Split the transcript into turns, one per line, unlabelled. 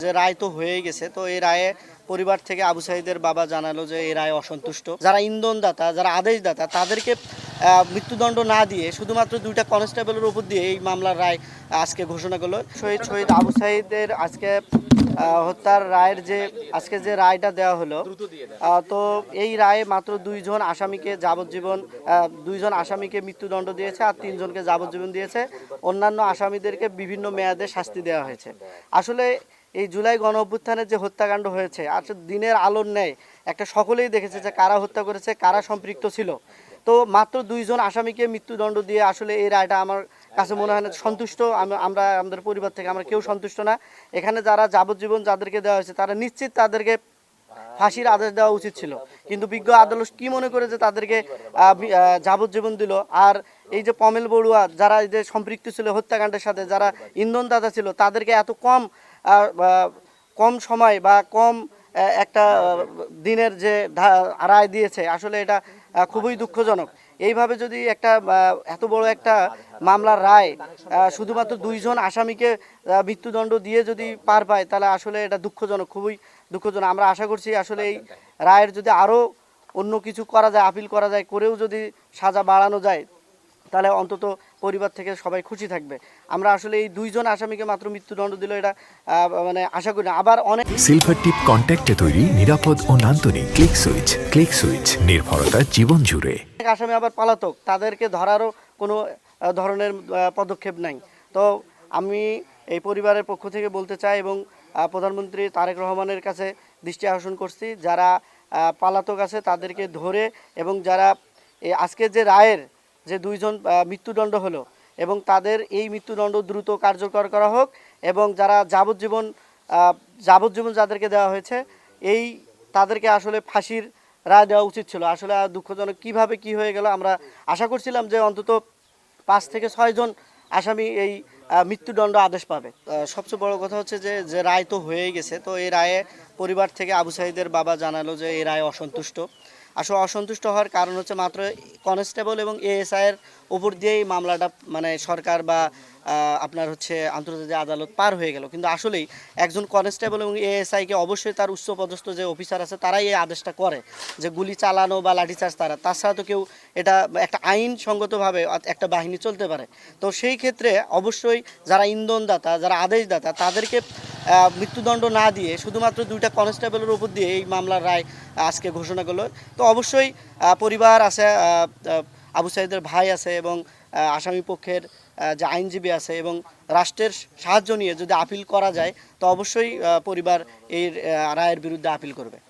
যে রায় তো হয়ে গেছে, তো এই রায়ে পরিবার থেকে আবু সাঈদের বাবা জানালো যে এই রায়ে অসন্তুষ্ট। যারা ইন্ধনদাতা, যারা আদেশদাতা তাদেরকে মৃত্যুদণ্ড না দিয়ে শুধুমাত্র দুইটা কনস্টেবলের উপর দিয়ে এই মামলার রায় আজকে ঘোষণা করলো। শহীদ আবু সাঈদের আজকে হত্যার রায়ের যে আজকে যে রায়টা দেওয়া হলো, তো এই রায়ে মাত্র দুইজন আসামিকে মৃত্যুদণ্ড দিয়েছে আর তিনজনকে যাবজ্জীবন দিয়েছে। অন্যান্য আসামিদেরকে বিভিন্ন মেয়াদে শাস্তি দেওয়া হয়েছে। আসলে এই জুলাই গণ অভ্যুত্থানের যে হত্যাকাণ্ড হয়েছে, আসলে দিনের আলোর ন্যায় একটা সকলেই দেখেছে যে কারা হত্যা করেছে, কারা সম্পৃক্ত ছিল। তো মাত্র দুইজন আসামিকে মৃত্যুদণ্ড দিয়ে আসলে এই রায়টা আমার কাছে মনে হয় না সন্তুষ্ট। আমরা আমাদের পরিবার থেকে আমরা কেউ সন্তুষ্ট না। এখানে যারা যাবজ্জীবন যাদেরকে দেওয়া হয়েছে তারা নিশ্চিত তাদেরকে ফাঁসির আদেশ দেওয়া উচিত ছিল, কিন্তু বিজ্ঞ আদালত কি মনে করে যে তাদেরকে যাবজ্জীবন দিল। আর এই যে পমেল বড়ুয়া যারা এই যে সম্পৃক্ত ছিল হত্যাকাণ্ডের সাথে, যারা ইন্ধনদাতা ছিল, তাদেরকে এত কম সময় বা কম একটা দিনের যে রায় দিয়েছে, আসলে এটা খুবই দুঃখজনক। এইভাবে যদি একটা এত বড় একটা মামলার রায় শুধুমাত্র দুইজন আসামিকে মৃত্যুদণ্ড দিয়ে যদি পার পায়, তাহলে আসলে এটা দুঃখজনক, খুবই দুঃখজনক। আমরা আশা করছি আসলে এই রায়ের যদি আরও অন্য কিছু করা যায়, আপিল করা যায়, করেও যদি সাজা বাড়ানো যায়, তাহলে অন্তত পরিবার থেকে সবাই খুশি থাকবে। আমরা আসলে এই দুইজন আসামিকে মাত্র মৃত্যুদণ্ড দিল, এটা মানে আশা করি না। আবার অনেক
সিলভার টিপ কন্ট্যাক্টে তৈরি নিরাপদ ও নান্দনিক ক্লিক সুইচ নির্ভরতা জীবন জুড়ে।
আসামি আবার পলাতক, তাদেরকে ধরারও কোনো ধরনের পদক্ষেপ নাই। তো আমি এই পরিবারের পক্ষ থেকে বলতে চাই এবং প্রধানমন্ত্রী তারেক রহমানের কাছে দৃষ্টি আকর্ষণ করছি, যারা পলাতক আছে তাদেরকে ধরে, এবং যারা আজকে যে রায়ের যে দুইজন মৃত্যুদণ্ড হলো, এবং তাদের এই মৃত্যুদণ্ড দ্রুত কার্যকর করা হোক, এবং যারা যাবজ্জীবন যাদেরকে দেওয়া হয়েছে তাদেরকে আসলে ফাঁসির রায় দেওয়া উচিত ছিল। আসলে দুঃখজনক কিভাবে কি হয়ে গেল। আমরা আশা করছিলাম যে অন্তত 5 থেকে 6 জন আসামি এই মৃত্যুদণ্ড আদেশ পাবে। সবচেয়ে বড় কথা হচ্ছে যে রায় তো হয়ে গেছে, তো এই রায়ে পরিবার থেকে আবু সাঈদের বাবা জানালো যে এই রায়ে অসন্তুষ্ট। আসলে অসন্তুষ্ট হওয়ার কারণ হচ্ছে মাত্র কনস্টেবল এবং এএসআইয়ের উপর দিয়েই মামলাটা মানে সরকার বা আপনার হচ্ছে আন্তর্জাতিক আদালত পার হয়ে গেল, কিন্তু আসলেই একজন কনস্টেবল এবং এএসআইকে অবশ্যই তার উচ্চপদস্থ যে অফিসার আছে তারাই এই আদেশটা করে যে গুলি চালানো বা লাঠিচার্জ তাছাড়া তো কেউ এটা একটা আইনসঙ্গতভাবে একটা বাহিনী চলতে পারে। তো সেই ক্ষেত্রে অবশ্যই যারা ইন্ধনদাতা, যারা আদেশদাতা তাদেরকে মৃত্যুদণ্ড না দিয়ে শুধুমাত্র দুইটা কনস্টেবলের উপর দিয়ে এই মামলার রায় আজকে ঘোষণা করলো। তো অবশ্যই পরিবার আছে, আবু সাঈদের ভাই আছে, এবং আসামি পক্ষের যে আইনজীবী আছে, এবং রাষ্ট্রের সাহায্য নিয়ে যদি আপিল করা যায়, তো অবশ্যই পরিবার এই রায়ের বিরুদ্ধে আপিল করবে।